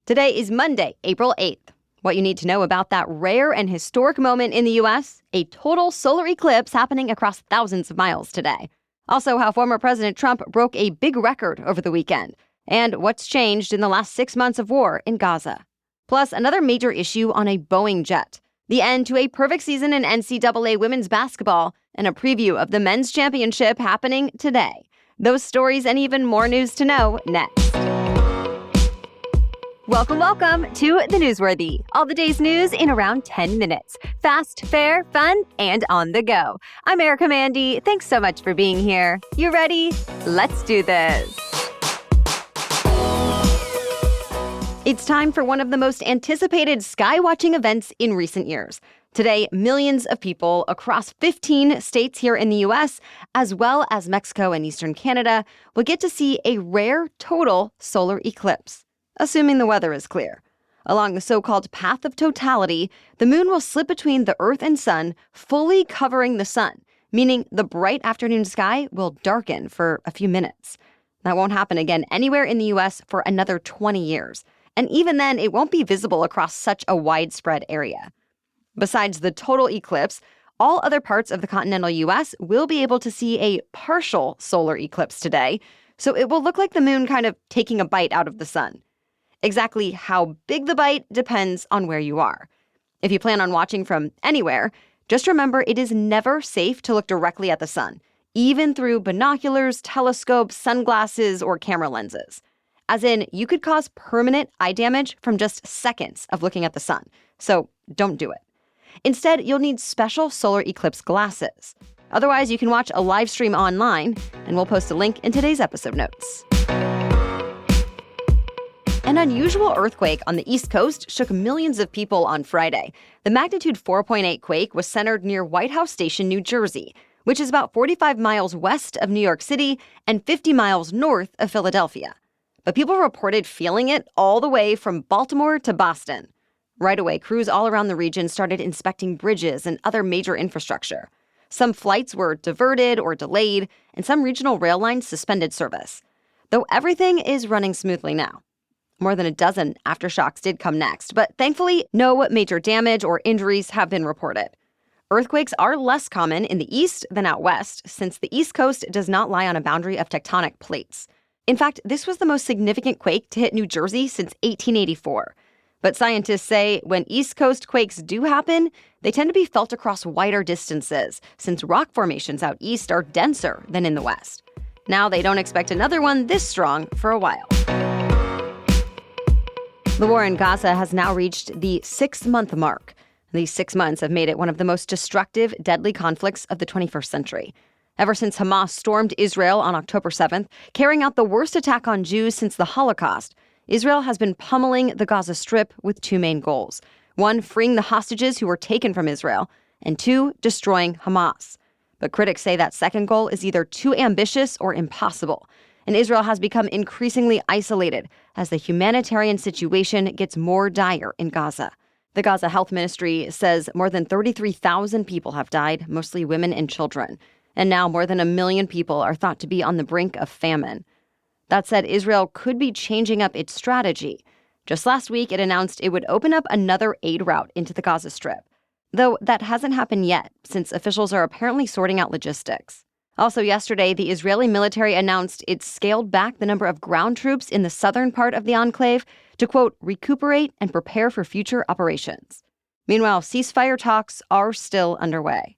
Today is Monday, April 8th. What you need to know about that rare and historic moment in the U.S., a total solar eclipse happening across thousands of miles today. Also, how former President Trump broke a big record over the weekend, and what's changed in the last 6 months of war in Gaza. Plus, another major issue on a Boeing jet, the end to a perfect season in NCAA women's basketball, and a preview of the men's championship happening today. Those stories and even more news to know next. Welcome to The Newsworthy. All the day's news in around 10 minutes. Fast, fair, fun, and on the go. I'm Erica Mandy. Thanks so much for being here. You ready? Let's do this. It's time for one of the most anticipated sky-watching events in recent years. Today, millions of people across 15 states here in the U.S., as well as Mexico and Eastern Canada, will get to see a rare total solar eclipse, assuming the weather is clear. Along the so-called path of totality, the moon will slip between the Earth and sun, fully covering the sun, meaning the bright afternoon sky will darken for a few minutes. That won't happen again anywhere in the U.S. for another 20 years. And even then, it won't be visible across such a widespread area. Besides the total eclipse, all other parts of the continental U.S. will be able to see a partial solar eclipse today, so it will look like the moon kind of taking a bite out of the sun. Exactly how big the bite depends on where you are. If you plan on watching from anywhere, just remember it is never safe to look directly at the sun, even through binoculars, telescopes, sunglasses, or camera lenses. As in, you could cause permanent eye damage from just seconds of looking at the sun, so don't do it. Instead, you'll need special solar eclipse glasses. Otherwise, you can watch a live stream online, and we'll post a link in today's episode notes. An unusual earthquake on the East Coast shook millions of people on Friday. The magnitude 4.8 quake was centered near White House Station, New Jersey, which is about 45 miles west of New York City and 50 miles north of Philadelphia. But people reported feeling it all the way from Baltimore to Boston. Right away, crews all around the region started inspecting bridges and other major infrastructure. Some flights were diverted or delayed, and some regional rail lines suspended service. Though everything is running smoothly now. More than a dozen aftershocks did come next, but thankfully, no major damage or injuries have been reported. Earthquakes are less common in the east than out west, since the East Coast does not lie on a boundary of tectonic plates. In fact, this was the most significant quake to hit New Jersey since 1884. But scientists say when East Coast quakes do happen, they tend to be felt across wider distances, since rock formations out east are denser than in the west. Now they don't expect another one this strong for a while. The war in Gaza has now reached the 6-month mark. These 6 months have made it one of the most destructive, deadly conflicts of the 21st century. Ever since Hamas stormed Israel on October 7th, carrying out the worst attack on Jews since the Holocaust, Israel has been pummeling the Gaza Strip with 2 main goals. 1, freeing the hostages who were taken from Israel, and 2, destroying Hamas. But critics say that second goal is either too ambitious or impossible, and Israel has become increasingly isolated as the humanitarian situation gets more dire in Gaza. The Gaza Health Ministry says more than 33,000 people have died, mostly women and children. And now more than 1 million people are thought to be on the brink of famine. That said, Israel could be changing up its strategy. Just last week, it announced it would open up another aid route into the Gaza Strip. Though that hasn't happened yet, since officials are apparently sorting out logistics. Also yesterday, the Israeli military announced it scaled back the number of ground troops in the southern part of the enclave to, quote, recuperate and prepare for future operations. Meanwhile, ceasefire talks are still underway.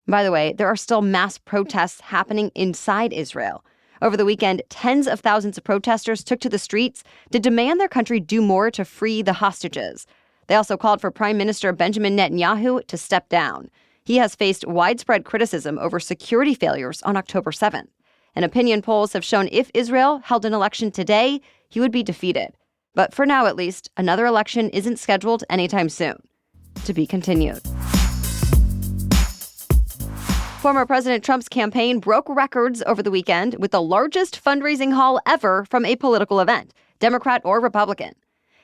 By the way, there are still mass protests happening inside Israel. Over the weekend, tens of thousands of protesters took to the streets to demand their country do more to free the hostages. They also called for Prime Minister Benjamin Netanyahu to step down. He has faced widespread criticism over security failures on October 7th. And opinion polls have shown if Israel held an election today, he would be defeated. But for now, at least, another election isn't scheduled anytime soon. To be continued. Former President Trump's campaign broke records over the weekend with the largest fundraising haul ever from a political event, Democrat or Republican.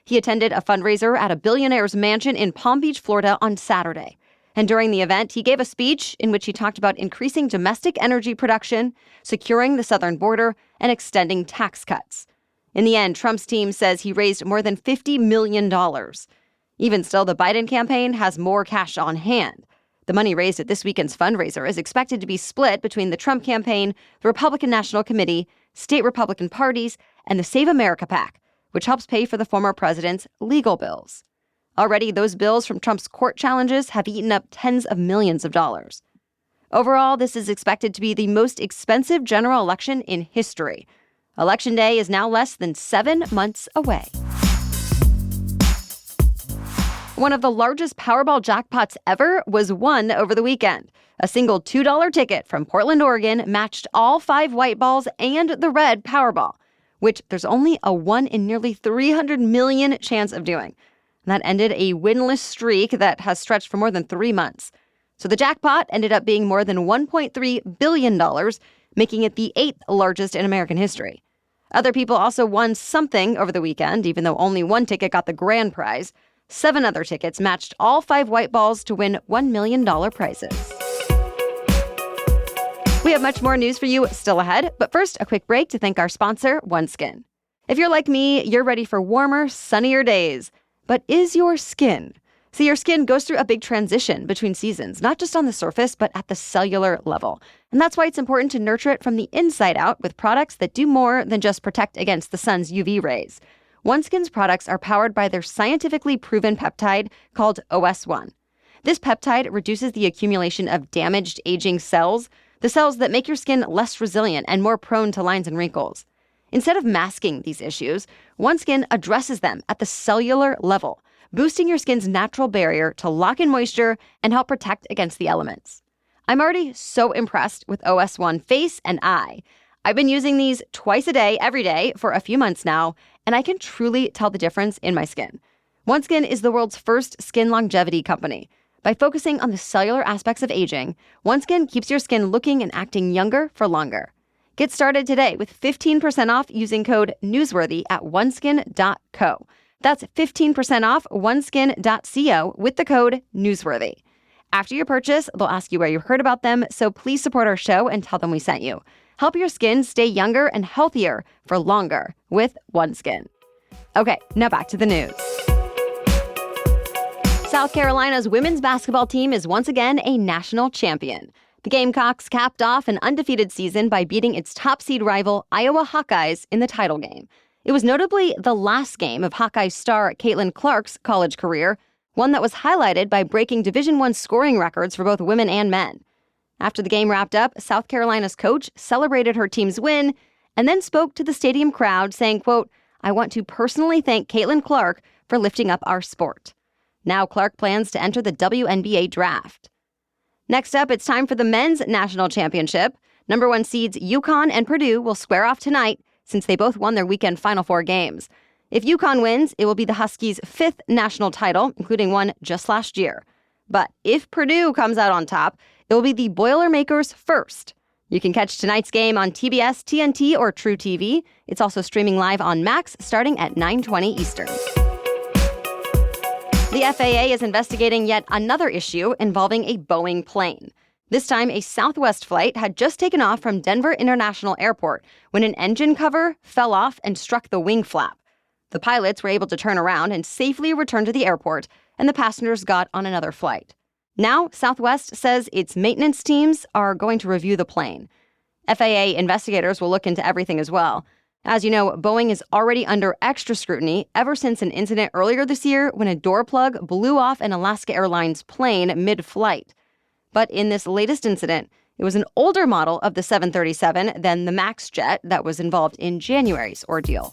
He attended a fundraiser at a billionaire's mansion in Palm Beach, Florida on Saturday. And during the event, he gave a speech in which he talked about increasing domestic energy production, securing the southern border, and extending tax cuts. In the end, Trump's team says he raised more than $50 million. Even still, the Biden campaign has more cash on hand. The money raised at this weekend's fundraiser is expected to be split between the Trump campaign, the Republican National Committee, state Republican parties, and the Save America PAC, which helps pay for the former president's legal bills. Already, those bills from Trump's court challenges have eaten up tens of millions of dollars. Overall, this is expected to be the most expensive general election in history. Election Day is now less than 7 months away. One of the largest Powerball jackpots ever was won over the weekend. A single $2 ticket from Portland, Oregon matched all 5 white balls and the red Powerball, which there's only a 1 in nearly 300 million chance of doing. And that ended a winless streak that has stretched for more than 3 months. So the jackpot ended up being more than $1.3 billion, making it the 8th largest in American history. Other people also won something over the weekend, even though only one ticket got the grand prize. 7 other tickets matched all 5 white balls to win $1 million prizes. We have much more news for you still ahead, but first, a quick break to thank our sponsor, OneSkin. If you're like me, you're ready for warmer, sunnier days. But is your skin? See, your skin goes through a big transition between seasons, not just on the surface, but at the cellular level. And that's why it's important to nurture it from the inside out with products that do more than just protect against the sun's UV rays. OneSkin's products are powered by their scientifically proven peptide called OS1. This peptide reduces the accumulation of damaged, aging cells, the cells that make your skin less resilient and more prone to lines and wrinkles. Instead of masking these issues, OneSkin addresses them at the cellular level, boosting your skin's natural barrier to lock in moisture and help protect against the elements. I'm already so impressed with OS1 Face and Eye. I've been using these twice a day, every day, for a few months now, and I can truly tell the difference in my skin. OneSkin is the world's first skin longevity company. By focusing on the cellular aspects of aging, OneSkin keeps your skin looking and acting younger for longer. Get started today with 15% off using code NEWSWORTHY at oneskin.co. That's 15% off oneskin.co with the code NEWSWORTHY. After your purchase, they'll ask you where you heard about them, so please support our show and tell them we sent you. Help your skin stay younger and healthier for longer with OneSkin. Okay, now back to the news. South Carolina's women's basketball team is once again a national champion. The Gamecocks capped off an undefeated season by beating its top seed rival, Iowa Hawkeyes, in the title game. It was notably the last game of Hawkeye star Caitlin Clark's college career, one that was highlighted by breaking Division I scoring records for both women and men. After the game wrapped up, South Carolina's coach celebrated her team's win and then spoke to the stadium crowd saying, quote, "I want to personally thank Caitlin Clark for lifting up our sport." Now Clark plans to enter the WNBA draft. Next up, it's time for the men's national championship. Number 1 seeds UConn and Purdue will square off tonight since they both won their weekend Final Four games. If UConn wins, it will be the Huskies' 5th national title, including one just last year. But if Purdue comes out on top, it will be the Boilermakers' first. You can catch tonight's game on TBS, TNT, or True TV. It's also streaming live on Max starting at 9:20 Eastern. The FAA is investigating yet another issue involving a Boeing plane. This time, a Southwest flight had just taken off from Denver International Airport when an engine cover fell off and struck the wing flap. The pilots were able to turn around and safely return to the airport, and the passengers got on another flight. Now, Southwest says its maintenance teams are going to review the plane. FAA investigators will look into everything as well. As you know, Boeing is already under extra scrutiny ever since an incident earlier this year when a door plug blew off an Alaska Airlines plane mid-flight. But in this latest incident, it was an older model of the 737 than the MAX jet that was involved in January's ordeal.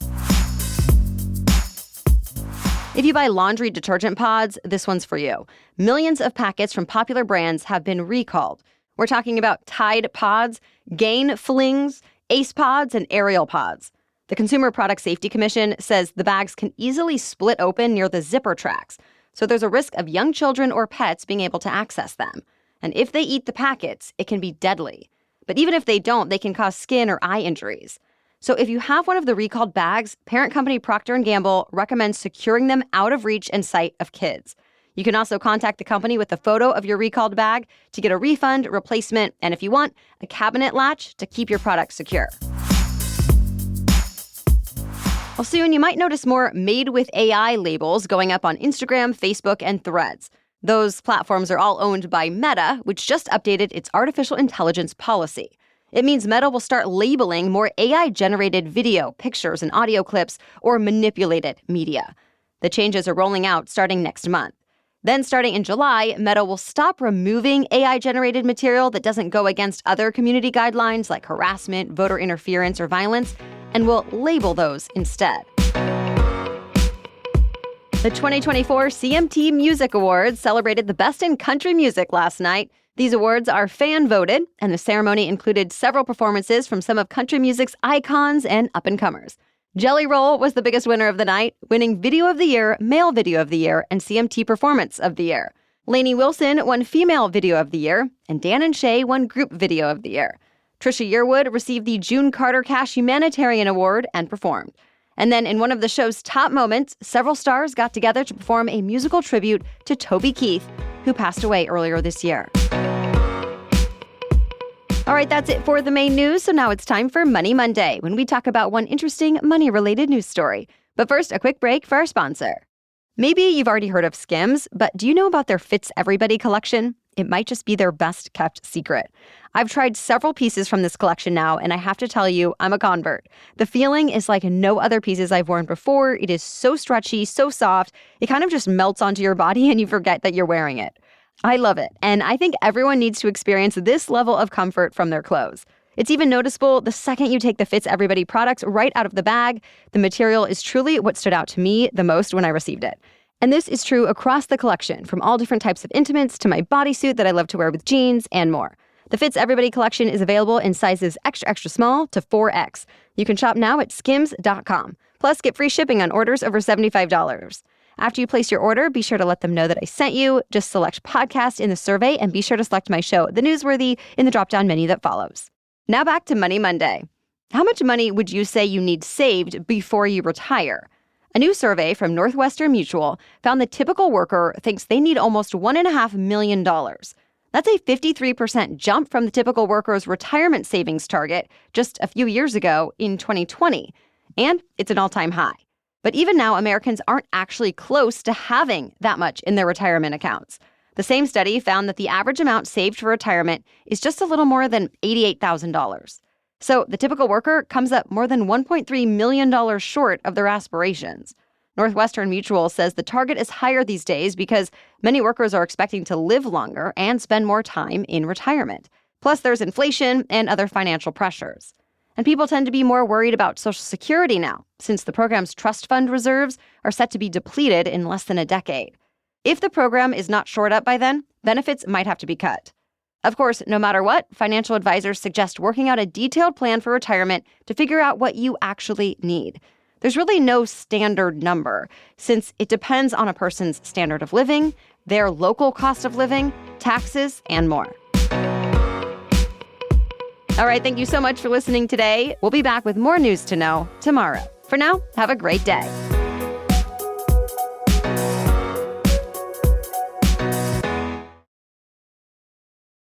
If you buy laundry detergent pods, this one's for you. Millions of packets from popular brands have been recalled. We're talking about Tide Pods, Gain Flings, Ace Pods, and Ariel Pods. The Consumer Product Safety Commission says the bags can easily split open near the zipper tracks, so there's a risk of young children or pets being able to access them. And if they eat the packets, it can be deadly. But even if they don't, they can cause skin or eye injuries. So if you have one of the recalled bags, parent company Procter & Gamble recommends securing them out of reach and sight of kids. You can also contact the company with a photo of your recalled bag to get a refund, replacement, and if you want, a cabinet latch to keep your product secure. Well, soon you might notice more Made with AI labels going up on Instagram, Facebook, and Threads. Those platforms are all owned by Meta, which just updated its artificial intelligence policy. It means Meta will start labeling more AI-generated video, pictures, and audio clips or manipulated media. The changes are rolling out starting next month. Then starting in July, Meta will stop removing AI-generated material that doesn't go against other community guidelines like harassment, voter interference, or violence, and will label those instead. The 2024 CMT Music Awards celebrated the best in country music last night. These awards are fan-voted, and the ceremony included several performances from some of country music's icons and up-and-comers. Jelly Roll was the biggest winner of the night, winning Video of the Year, Male Video of the Year, and CMT Performance of the Year. Lainey Wilson won Female Video of the Year, and Dan and Shay won Group Video of the Year. Trisha Yearwood received the June Carter Cash Humanitarian Award and performed. And then in one of the show's top moments, several stars got together to perform a musical tribute to Toby Keith, who passed away earlier this year. All right, that's it for the main news. So now it's time for Money Monday, when we talk about one interesting money-related news story. But first, a quick break for our sponsor. Maybe you've already heard of Skims, but do you know about their Fits Everybody collection? It might just be their best-kept secret. I've tried several pieces from this collection now, and I have to tell you, I'm a convert. The feeling is like no other pieces I've worn before. It is so stretchy, so soft. It kind of just melts onto your body and you forget that you're wearing it. I love it, and I think everyone needs to experience this level of comfort from their clothes. It's even noticeable the second you take the Fits Everybody products right out of the bag. The material is truly what stood out to me the most when I received it. And this is true across the collection, from all different types of intimates to my bodysuit that I love to wear with jeans and more. The Fits Everybody collection is available in sizes extra, extra small to 4X. You can shop now at skims.com. Plus, get free shipping on orders over $75. After you place your order, be sure to let them know that I sent you. Just select podcast in the survey and be sure to select my show, The Newsworthy, in the drop-down menu that follows. Now back to Money Monday. How much money would you say you need saved before you retire? A new survey from Northwestern Mutual found the typical worker thinks they need almost $1.5 million. That's a 53% jump from the typical worker's retirement savings target just a few years ago in 2020. And it's an all-time high. But even now, Americans aren't actually close to having that much in their retirement accounts. The same study found that the average amount saved for retirement is just a little more than $88,000. So the typical worker comes up more than $1.3 million short of their aspirations. Northwestern Mutual says the target is higher these days because many workers are expecting to live longer and spend more time in retirement. Plus, there's inflation and other financial pressures. And people tend to be more worried about Social Security now, since the program's trust fund reserves are set to be depleted in less than a decade. If the program is not shored up by then, benefits might have to be cut. Of course, no matter what, financial advisors suggest working out a detailed plan for retirement to figure out what you actually need. There's really no standard number, since it depends on a person's standard of living, their local cost of living, taxes, and more. All right, thank you so much for listening today. We'll be back with more news to know tomorrow. For now, have a great day.